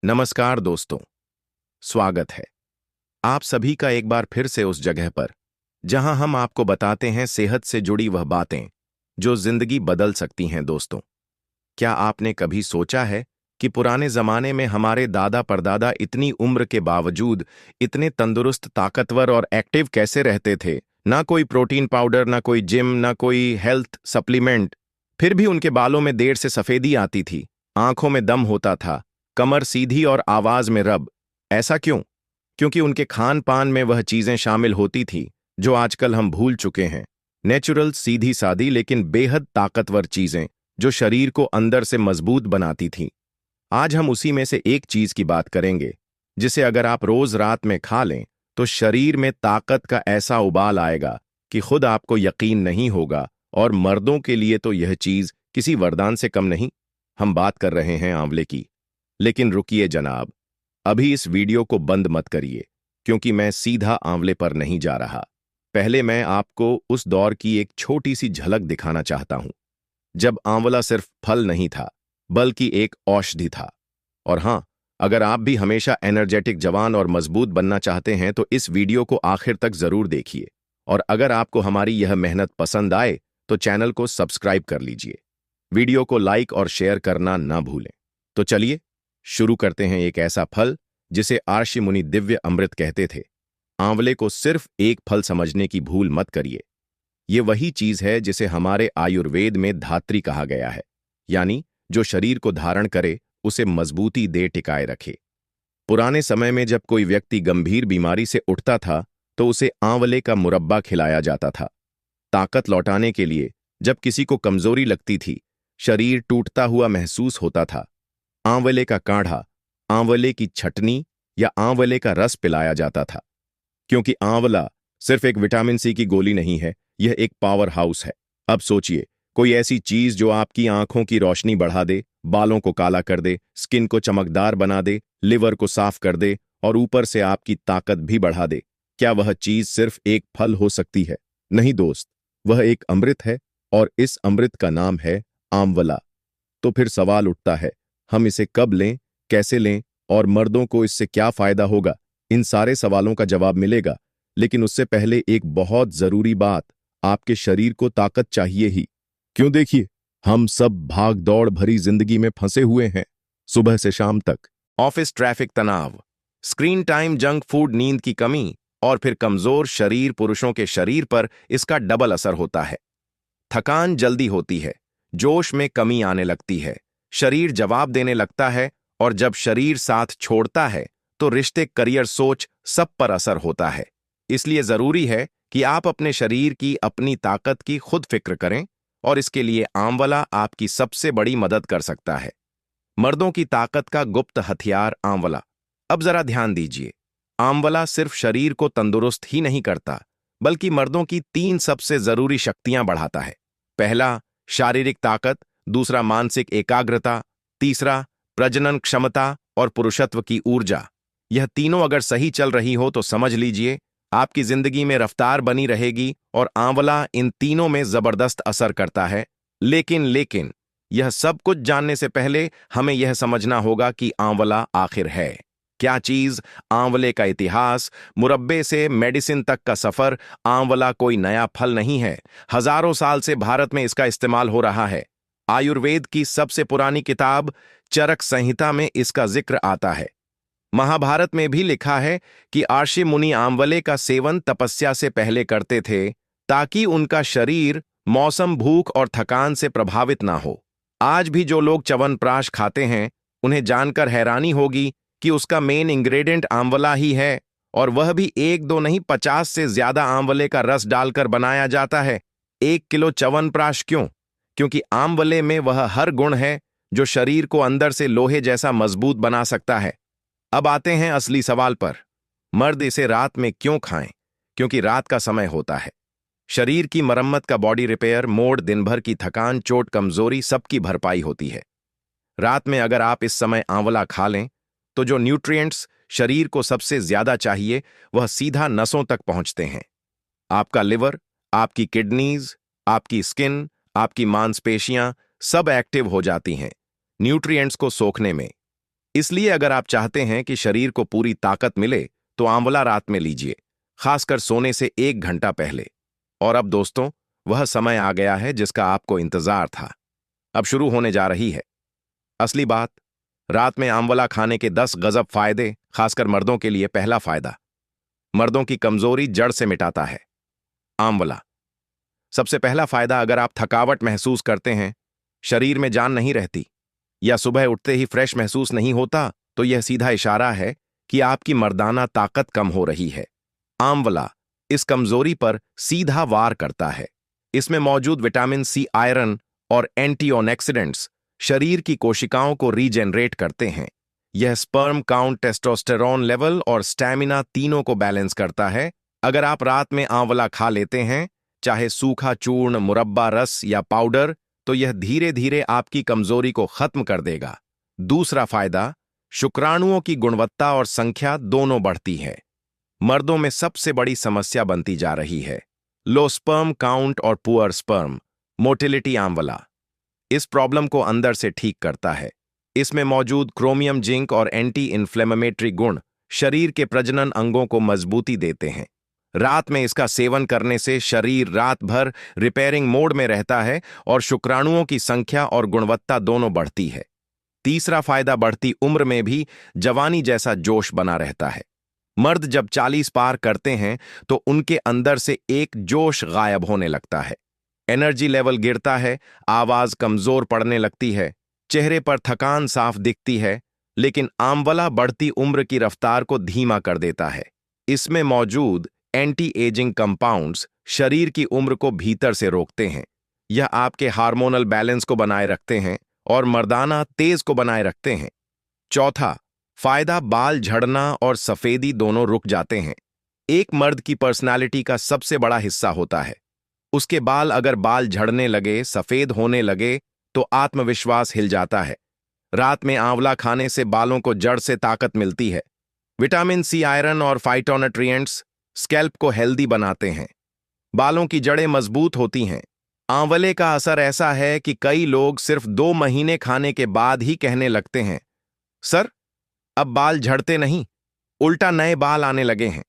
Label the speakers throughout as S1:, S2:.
S1: नमस्कार दोस्तों, स्वागत है आप सभी का एक बार फिर से उस जगह पर जहां हम आपको बताते हैं सेहत से जुड़ी वह बातें जो जिंदगी बदल सकती हैं। दोस्तों, क्या आपने कभी सोचा है कि पुराने जमाने में हमारे दादा परदादा इतनी उम्र के बावजूद इतने तंदुरुस्त, ताकतवर और एक्टिव कैसे रहते थे? ना कोई प्रोटीन पाउडर, ना कोई जिम, ना कोई हेल्थ सप्लीमेंट, फिर भी उनके बालों में देर से सफेदी आती थी, आंखों में दम होता था, कमर सीधी और आवाज में रब। ऐसा क्यों? क्योंकि उनके खान पान में वह चीजें शामिल होती थी जो आजकल हम भूल चुके हैं। नेचुरल, सीधी सादी लेकिन बेहद ताकतवर चीजें जो शरीर को अंदर से मजबूत बनाती थीं। आज हम उसी में से एक चीज की बात करेंगे जिसे अगर आप रोज रात में खा लें तो शरीर में ताकत का ऐसा उबाल आएगा कि खुद आपको यकीन नहीं होगा। और मर्दों के लिए तो यह चीज किसी वरदान से कम नहीं। हम बात कर रहे हैं आंवले की। लेकिन रुकिए जनाब, अभी इस वीडियो को बंद मत करिए, क्योंकि मैं सीधा आंवले पर नहीं जा रहा। पहले मैं आपको उस दौर की एक छोटी सी झलक दिखाना चाहता हूं जब आंवला सिर्फ फल नहीं था बल्कि एक औषधि था। और हां, अगर आप भी हमेशा एनर्जेटिक, जवान और मजबूत बनना चाहते हैं तो इस वीडियो को आखिर तक जरूर देखिए। और अगर आपको हमारी यह मेहनत पसंद आए तो चैनल को सब्सक्राइब कर लीजिए। वीडियो को लाइक और शेयर करना ना भूलें। तो चलिए शुरू करते हैं। एक ऐसा फल जिसे आर्षि मुनि दिव्य अमृत कहते थे। आंवले को सिर्फ एक फल समझने की भूल मत करिए। ये वही चीज है जिसे हमारे आयुर्वेद में धात्री कहा गया है, यानी जो शरीर को धारण करे, उसे मजबूती दे, टिकाए रखे। पुराने समय में जब कोई व्यक्ति गंभीर बीमारी से उठता था तो उसे आंवले का मुरब्बा खिलाया जाता था। ताकत लौटाने के लिए जब किसी को कमजोरी लगती थी, शरीर टूटता हुआ महसूस होता था, आंवले का काढ़ा, आंवले की छटनी या आंवले का रस पिलाया जाता था। क्योंकि आंवला सिर्फ एक विटामिन सी की गोली नहीं है, यह एक पावर हाउस है। अब सोचिए, कोई ऐसी चीज जो आपकी आंखों की रोशनी बढ़ा दे, बालों को काला कर दे, स्किन को चमकदार बना दे, लिवर को साफ कर दे और ऊपर से आपकी ताकत भी बढ़ा दे। क्या वह चीज सिर्फ एक फल हो सकती है? नहीं दोस्त, वह एक अमृत है। और इस अमृत का नाम है आंवला। तो फिर सवाल उठता है, हम इसे कब लें, कैसे लें और मर्दों को इससे क्या फायदा होगा? इन सारे सवालों का जवाब मिलेगा, लेकिन उससे पहले एक बहुत जरूरी बात, आपके शरीर को ताकत चाहिए ही। क्यों? देखिए, हम सब भाग दौड़ भरी जिंदगी में फंसे हुए हैं। सुबह से शाम तक ऑफिस, ट्रैफिक, तनाव, स्क्रीन टाइम, जंक फूड, नींद की कमी और फिर कमजोर शरीर। पुरुषों के शरीर पर इसका डबल असर होता है। थकान जल्दी होती है, जोश में कमी आने लगती है, शरीर जवाब देने लगता है और जब शरीर साथ छोड़ता है तो रिश्ते, करियर, सोच, सब पर असर होता है। इसलिए जरूरी है कि आप अपने शरीर की, अपनी ताकत की खुद फिक्र करें और इसके लिए आंवला आपकी सबसे बड़ी मदद कर सकता है। मर्दों की ताकत का गुप्त हथियार आंवला। अब जरा ध्यान दीजिए, आंवला सिर्फ शरीर को तंदुरुस्त ही नहीं करता बल्कि मर्दों की 3 सबसे जरूरी शक्तियां बढ़ाता है। पहला, शारीरिक ताकत। दूसरा, मानसिक एकाग्रता। तीसरा, प्रजनन क्षमता और पुरुषत्व की ऊर्जा। यह तीनों अगर सही चल रही हो तो समझ लीजिए आपकी जिंदगी में रफ्तार बनी रहेगी। और आंवला इन तीनों में जबरदस्त असर करता है। लेकिन यह सब कुछ जानने से पहले हमें यह समझना होगा कि आंवला आखिर है क्या चीज। आंवले का इतिहास, मुरब्बे से मेडिसिन तक का सफर। आंवला कोई नया फल नहीं है, हजारों साल से भारत में इसका इस्तेमाल हो रहा है। आयुर्वेद की सबसे पुरानी किताब चरक संहिता में इसका जिक्र आता है। महाभारत में भी लिखा है कि आर्षि मुनि आंवले का सेवन तपस्या से पहले करते थे ताकि उनका शरीर मौसम, भूख और थकान से प्रभावित ना हो। आज भी जो लोग च्यवनप्राश खाते हैं उन्हें जानकर हैरानी होगी कि उसका मेन इंग्रेडिएंट आंवला ही है। और वह भी एक दो नहीं, 50 से ज्यादा आंवले का रस डालकर बनाया जाता है। 1 किलो च्यवनप्राश क्यों? क्योंकि आंवले में वह हर गुण है जो शरीर को अंदर से लोहे जैसा मजबूत बना सकता है। अब आते हैं असली सवाल पर। मर्द इसे रात में क्यों खाएं? क्योंकि रात का समय होता है शरीर की मरम्मत का, बॉडी रिपेयर मोड, दिन भर की थकान, चोट, कमजोरी, सबकी भरपाई होती है। रात में अगर आप इस समय आंवला खा लें तो जो न्यूट्रिएंट्स शरीर को सबसे ज्यादा चाहिए वह सीधा नसों तक पहुंचते हैं। आपका लिवर, आपकी किडनीज, आपकी स्किन, आपकी मांसपेशियां सब एक्टिव हो जाती हैं न्यूट्रिएंट्स को सोखने में। इसलिए अगर आप चाहते हैं कि शरीर को पूरी ताकत मिले तो आंवला रात में लीजिए, खासकर सोने से 1 घंटा पहले। और अब दोस्तों, वह समय आ गया है जिसका आपको इंतजार था। अब शुरू होने जा रही है असली बात। रात में आंवला खाने के 10 गजब फायदे, खासकर मर्दों के लिए। पहला फायदा, मर्दों की कमजोरी जड़ से मिटाता है। आंवला सबसे पहला फायदा, अगर आप थकावट महसूस करते हैं, शरीर में जान नहीं रहती या सुबह उठते ही फ्रेश महसूस नहीं होता, तो यह सीधा इशारा है कि आपकी मर्दाना ताकत कम हो रही है। आंवला इस कमजोरी पर सीधा वार करता है। इसमें मौजूद विटामिन सी, आयरन और एंटीऑक्सीडेंट्स शरीर की कोशिकाओं को रीजेनरेट करते हैं। यह स्पर्म काउंट, टेस्टोस्टेरोन लेवल और स्टैमिना तीनों को बैलेंस करता है। अगर आप रात में आंवला खा लेते हैं, चाहे सूखा चूर्ण, मुरब्बा, रस या पाउडर, तो यह धीरे धीरे आपकी कमजोरी को खत्म कर देगा। दूसरा फायदा, शुक्राणुओं की गुणवत्ता और संख्या दोनों बढ़ती है। मर्दों में सबसे बड़ी समस्या बनती जा रही है लो स्पर्म काउंट और पुअर स्पर्म मोटिलिटी। आंवला इस प्रॉब्लम को अंदर से ठीक करता है। इसमें मौजूद क्रोमियम, जिंक और एंटी इन्फ्लेमेटरी गुण शरीर के प्रजनन अंगों को मजबूती देते हैं। रात में इसका सेवन करने से शरीर रात भर रिपेयरिंग मोड में रहता है और शुक्राणुओं की संख्या और गुणवत्ता दोनों बढ़ती है। तीसरा फायदा, बढ़ती उम्र में भी जवानी जैसा जोश बना रहता है। मर्द जब 40 पार करते हैं तो उनके अंदर से एक जोश गायब होने लगता है। एनर्जी लेवल गिरता है, आवाज कमजोर पड़ने लगती है, चेहरे पर थकान साफ दिखती है। लेकिन आंवला बढ़ती उम्र की रफ्तार को धीमा कर देता है। इसमें मौजूद एंटी एजिंग कंपाउंड्स शरीर की उम्र को भीतर से रोकते हैं। यह आपके हार्मोनल बैलेंस को बनाए रखते हैं और मर्दाना तेज को बनाए रखते हैं। चौथा फायदा, बाल झड़ना और सफेदी दोनों रुक जाते हैं। एक मर्द की पर्सनालिटी का सबसे बड़ा हिस्सा होता है उसके बाल। अगर बाल झड़ने लगे, सफेद होने लगे, तो आत्मविश्वास हिल जाता है। रात में आंवला खाने से बालों को जड़ से ताकत मिलती है। विटामिन सी, आयरन और फाइटोन्यूट्रिएंट्स स्कैल्प को हेल्दी बनाते हैं। बालों की जड़ें मजबूत होती हैं। आंवले का असर ऐसा है कि कई लोग सिर्फ 2 महीने खाने के बाद ही कहने लगते हैं, सर अब बाल झड़ते नहीं, उल्टा नए बाल आने लगे हैं।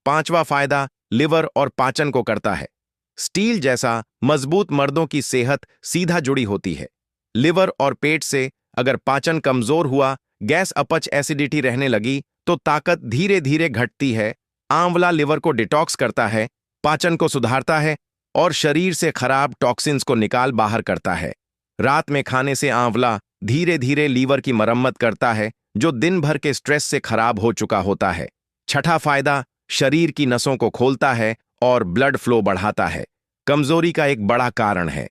S1: पांचवा फायदा, लिवर और पाचन को करता है। स्टील जैसा मजबूत मर्दों की सेहत सीधा जुड़ी होती है। लिवर और पेट से अगर पाचन कमजोर हुआ, गैस, अपच, एसिडिटी रहने लगी, तो ताकत धीरे धीरे घटती है। आंवला लिवर को डिटॉक्स करता है, पाचन को सुधारता है और शरीर से खराब टॉक्सिन्स को निकाल बाहर करता है। रात में खाने से आंवला धीरे धीरे लीवर की मरम्मत करता है, जो दिन भर के स्ट्रेस से खराब हो चुका होता है। छठा फायदा, शरीर की नसों को खोलता है और ब्लड फ्लो बढ़ाता है। कमजोरी का एक बड़ा कारण है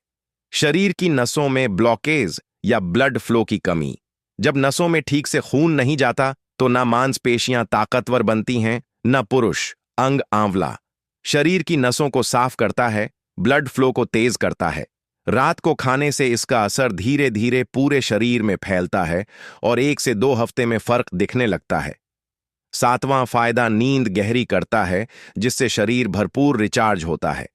S1: शरीर की नसों में ब्लॉकेज या ब्लड फ्लो की कमी। जब नसों में ठीक से खून नहीं जाता तो ना मांसपेशियां ताकतवर बनती हैं, न पुरुष अंग। आंवला शरीर की नसों को साफ करता है, ब्लड फ्लो को तेज करता है। रात को खाने से इसका असर धीरे धीरे पूरे शरीर में फैलता है और 1 से 2 हफ्ते में फर्क दिखने लगता है। सातवां फायदा, नींद गहरी करता है, जिससे शरीर भरपूर रिचार्ज होता है।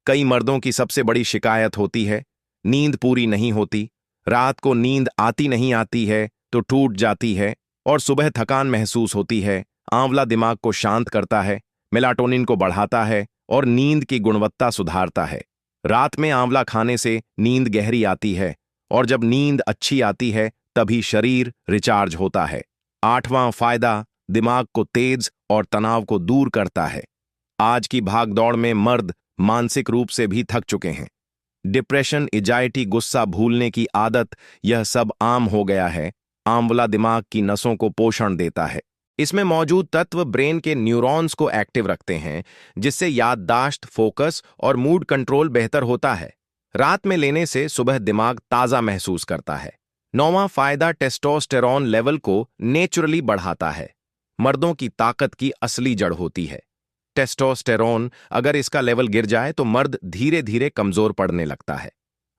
S1: कई मर्दों की सबसे बड़ी शिकायत होती है नींद पूरी नहीं होती। रात को नींद आती नहीं आती है तो टूट जाती है और सुबह थकान महसूस होती है। आंवला दिमाग को शांत करता है, मेलाटोनिन को बढ़ाता है और नींद की गुणवत्ता सुधारता है। रात में आंवला खाने से नींद गहरी आती है और जब नींद अच्छी आती है तभी शरीर रिचार्ज होता है। आठवां फायदा, दिमाग को तेज और तनाव को दूर करता है। आज की भागदौड़ में मर्द मानसिक रूप से भी थक चुके हैं। डिप्रेशन, एंजाइटी, गुस्सा, भूलने की आदत, यह सब आम हो गया है। आंवला दिमाग की नसों को पोषण देता है। इसमें मौजूद तत्व ब्रेन के न्यूरॉन्स को एक्टिव रखते हैं, जिससे याददाश्त, फोकस और मूड कंट्रोल बेहतर होता है। रात में लेने से सुबह दिमाग ताजा महसूस करता है। नौवां फायदा, टेस्टोस्टेरोन लेवल को नेचुरली बढ़ाता है। मर्दों की ताकत की असली जड़ होती है टेस्टोस्टेरोन। अगर इसका लेवल गिर जाए तो मर्द धीरे धीरे कमजोर पड़ने लगता है।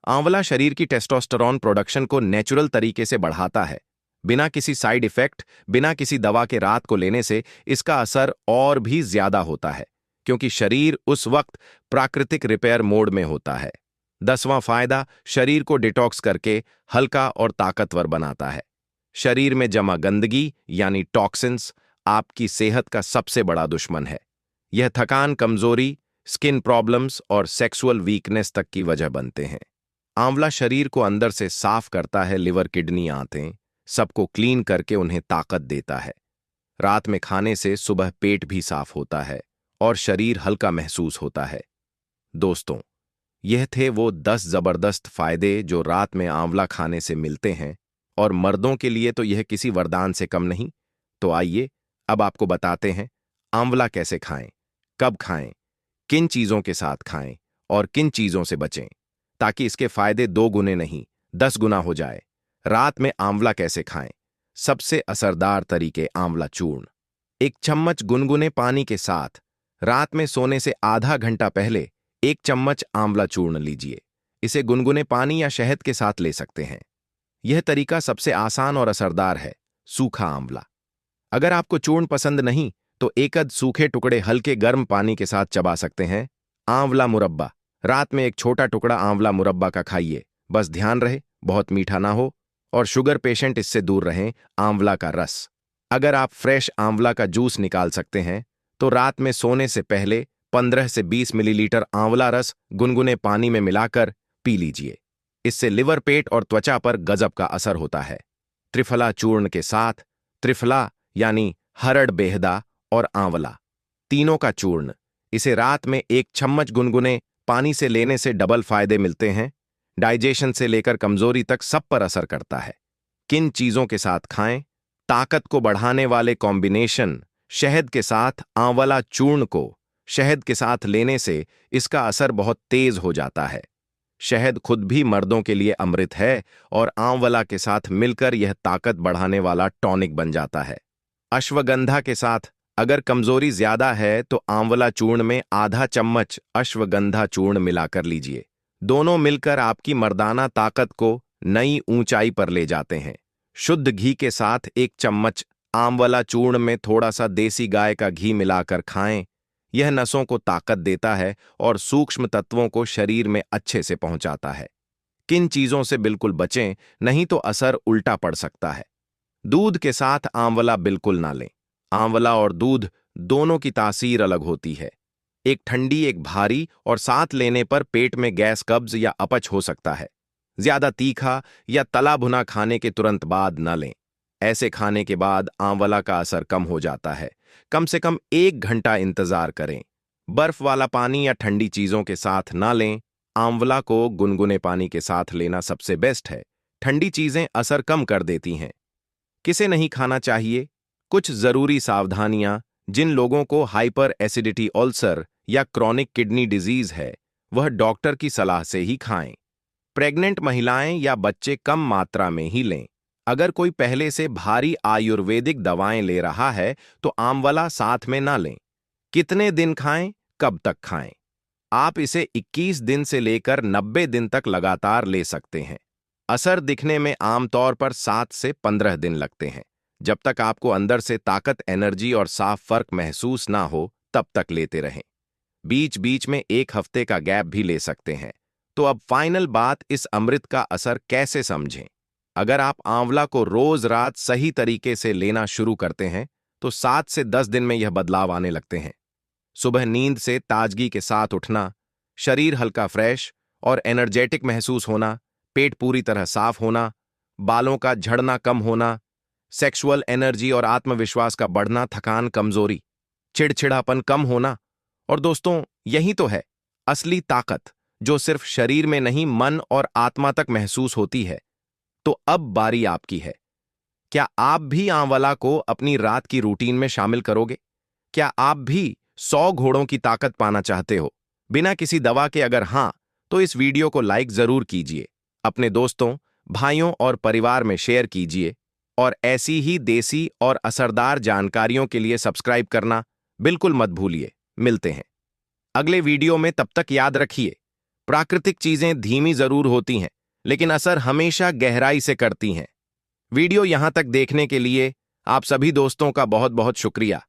S1: आंवला शरीर की टेस्टोस्टेरोन प्रोडक्शन को नेचुरल तरीके से बढ़ाता है, बिना किसी साइड इफेक्ट, बिना किसी दवा के। रात को लेने से इसका असर और भी ज्यादा होता है, क्योंकि शरीर उस वक्त प्राकृतिक रिपेयर मोड में होता है। 10वां फायदा, शरीर को डिटॉक्स करके हल्का और ताकतवर बनाता है। शरीर में जमा गंदगी यानी टॉक्सिन्स आपकी सेहत का सबसे बड़ा दुश्मन है। यह थकान, कमजोरी, स्किन प्रॉब्लम्स और सेक्सुअल वीकनेस तक की वजह बनते हैं। आंवला शरीर को अंदर से साफ करता है, लिवर, किडनी, आंतें सबको क्लीन करके उन्हें ताकत देता है। रात में खाने से सुबह पेट भी साफ होता है और शरीर हल्का महसूस होता है। दोस्तों, यह थे वो 10 जबरदस्त फायदे जो रात में आंवला खाने से मिलते हैं, और मर्दों के लिए तो यह किसी वरदान से कम नहीं। तो आइए अब आपको बताते हैं आंवला कैसे खाएं, कब खाएं, किन चीजों के साथ खाएं और किन चीजों से बचें, ताकि इसके फायदे 2 गुने नहीं 10 गुना हो जाए। रात में आंवला कैसे खाएं? सबसे असरदार तरीके आंवला चूर्ण। 1 चम्मच गुनगुने पानी के साथ रात में सोने से आधा घंटा पहले 1 चम्मच आंवला चूर्ण लीजिए। इसे गुनगुने पानी या शहद के साथ ले सकते हैं। यह तरीका सबसे आसान और असरदार है। सूखा आंवला। अगर आपको चूर्ण पसंद नहीं तो 1 अद सूखे टुकड़े हल्के गर्म पानी के साथ चबा सकते हैं। आंवला मुरब्बा। रात में 1 छोटा टुकड़ा आंवला मुरब्बा का खाइए। बस ध्यान रहे बहुत मीठा ना हो, और शुगर पेशेंट इससे दूर रहें। आंवला का रस। अगर आप फ्रेश आंवला का जूस निकाल सकते हैं तो रात में सोने से पहले 15 से 20 मिलीलीटर आंवला रस गुनगुने पानी में मिलाकर पी लीजिए। इससे लिवर, पेट और त्वचा पर गजब का असर होता है। त्रिफला चूर्ण के साथ त्रिफला यानी हरड़, बेहदा और आंवला तीनों का चूर्ण। इसे रात में 1 चम्मच गुनगुने पानी से लेने से डबल फायदे मिलते हैं। डाइजेशन से लेकर कमजोरी तक सब पर असर करता है। किन चीजों के साथ खाएं? ताकत को बढ़ाने वाले कॉम्बिनेशन। शहद के साथ आंवला चूर्ण को शहद के साथ लेने से इसका असर बहुत तेज हो जाता है। शहद खुद भी मर्दों के लिए अमृत है, और आंवला के साथ मिलकर यह ताकत बढ़ाने वाला टॉनिक बन जाता है। अश्वगंधा के साथ अगर कमजोरी ज्यादा है तो आंवला चूर्ण में आधा चम्मच अश्वगंधा चूर्ण मिलाकर लीजिए। दोनों मिलकर आपकी मर्दाना ताकत को नई ऊंचाई पर ले जाते हैं। शुद्ध घी के साथ 1 चम्मच आंवला चूर्ण में थोड़ा सा देसी गाय का घी मिलाकर खाएं। यह नसों को ताकत देता है और सूक्ष्म तत्वों को शरीर में अच्छे से पहुंचाता है। किन चीजों से बिल्कुल बचें, नहीं तो असर उल्टा पड़ सकता है। दूध के साथ आंवला बिल्कुल ना लें। आंवला और दूध दोनों की तासीर अलग होती है। एक ठंडी, एक भारी, और साथ लेने पर पेट में गैस, कब्ज या अपच हो सकता है। ज्यादा तीखा या तला भुना खाने के तुरंत बाद न लें। ऐसे खाने के बाद आंवला का असर कम हो जाता है। कम से कम 1 घंटा इंतजार करें। बर्फ वाला पानी या ठंडी चीजों के साथ ना लें। आंवला को गुनगुने पानी के साथ लेना सबसे बेस्ट है। ठंडी चीजें असर कम कर देती हैं। किसे नहीं खाना चाहिए? कुछ जरूरी सावधानियां। जिन लोगों को हाइपर एसिडिटी, अल्सर या क्रॉनिक किडनी डिजीज है, वह डॉक्टर की सलाह से ही खाएं। प्रेग्नेंट महिलाएं या बच्चे कम मात्रा में ही लें। अगर कोई पहले से भारी आयुर्वेदिक दवाएं ले रहा है तो आंवला साथ में ना लें। कितने दिन खाएं, कब तक खाएं? आप इसे 21 दिन से लेकर 90 दिन तक लगातार ले सकते हैं। असर दिखने में आमतौर पर 7 से 15 दिन लगते हैं। जब तक आपको अंदर से ताकत, एनर्जी और साफ फर्क महसूस ना हो तब तक लेते रहें। बीच बीच में 1 हफ्ते का गैप भी ले सकते हैं। तो अब फाइनल बात, इस अमृत का असर कैसे समझें? अगर आप आंवला को रोज रात सही तरीके से लेना शुरू करते हैं तो 7 से 10 दिन में यह बदलाव आने लगते हैं। सुबह नींद से ताजगी के साथ उठना, शरीर हल्का, फ्रेश और एनर्जेटिक महसूस होना, पेट पूरी तरह साफ होना, बालों का झड़ना कम होना, सेक्सुअल एनर्जी और आत्मविश्वास का बढ़ना, थकान, कमजोरी, चिड़चिड़ापन कम होना। और दोस्तों, यही तो है असली ताकत, जो सिर्फ शरीर में नहीं मन और आत्मा तक महसूस होती है। तो अब बारी आपकी है। क्या आप भी आंवला को अपनी रात की रूटीन में शामिल करोगे? क्या आप भी 100 घोड़ों की ताकत पाना चाहते हो बिना किसी दवा के? अगर हां, तो इस वीडियो को लाइक जरूर कीजिए, अपने दोस्तों, भाइयों और परिवार में शेयर कीजिए, और ऐसी ही देसी और असरदार जानकारियों के लिए सब्सक्राइब करना बिल्कुल मत भूलिए। मिलते हैं अगले वीडियो में। तब तक याद रखिए, प्राकृतिक चीजें धीमी जरूर होती हैं, लेकिन असर हमेशा गहराई से करती हैं। वीडियो यहां तक देखने के लिए आप सभी दोस्तों का बहुत बहुत शुक्रिया।